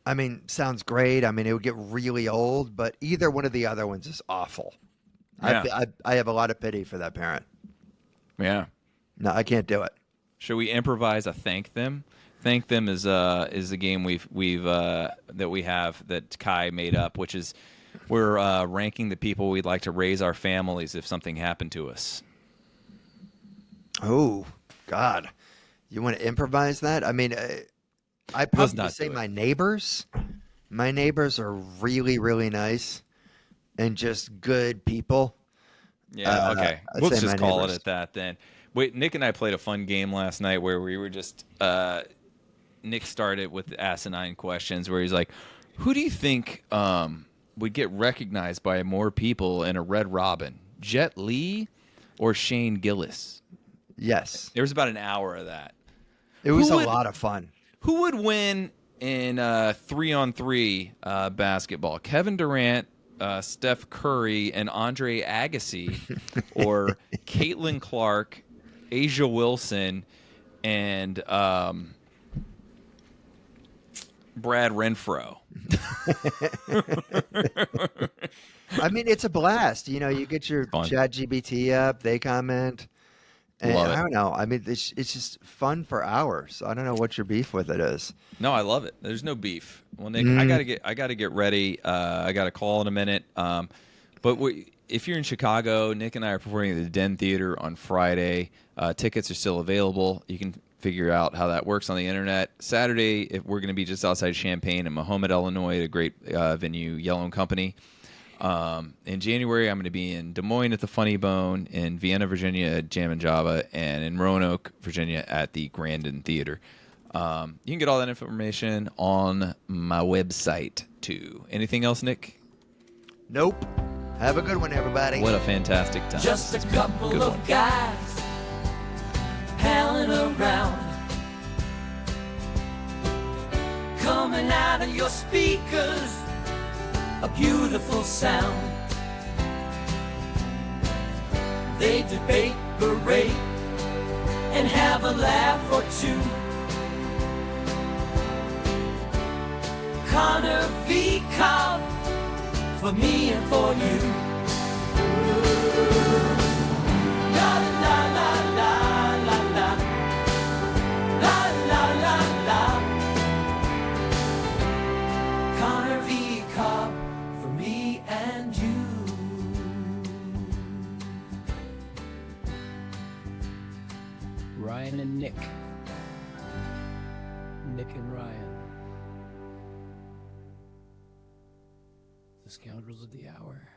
I mean, sounds great. I mean, it would get really old, but either one of the other ones is awful. Yeah. I have a lot of pity for that parent. Yeah. No, I can't do it. Should we improvise a Thank Them? Thank Them is a game that we have that Kai made up, which is we're ranking the people we'd like to raise our families if something happened to us. Oh, God. You want to improvise that? I mean, I'd probably say my neighbors. My neighbors are really, really nice and just good people. Yeah, okay. We'll just call it at that then. Wait, Nick and I played a fun game last night where we were just Nick started with asinine questions where he's like, who do you think would get recognized by more people in a Red Robin? Jet Li or Shane Gillis? Yes. There was about an hour of that. It was a lot of fun. Who would win in 3-on-3 basketball? Kevin Durant, Steph Curry, and Andre Agassi, or Caitlin Clark, Asia Wilson, and Brad Renfro. I mean, it's a blast. You know, you get your ChatGPT up, they comment. And Love it. I don't know. I mean, it's just fun for hours. I don't know what your beef with it is. No, I love it. There's no beef. Well, Nick, I gotta get ready. I got a call in a minute. But if you're in Chicago, Nick and I are performing at the Den Theater on Friday. Tickets are still available. You can figure out how that works on the internet. Saturday, we're going to be just outside Champaign in Mahomet, Illinois, at a great venue, Yellow and Company. In January, I'm going to be in Des Moines at the Funny Bone, in Vienna, Virginia at Jam and Java, and in Roanoke, Virginia at the Grandin Theater. You can get all that information on my website, too. Anything else, Nick? Nope. Have a good one, everybody. What a fantastic time. Just a couple of guys palling around, coming out of your speakers, a beautiful sound. They debate, berate, and have a laugh or two. Conner v. Cobb, for me and for you. La la la la la la, la la la la. Conner v. Cobb, for me and you. Ryan and Nick. Nick and Ryan. The Scoundrels of the Hour.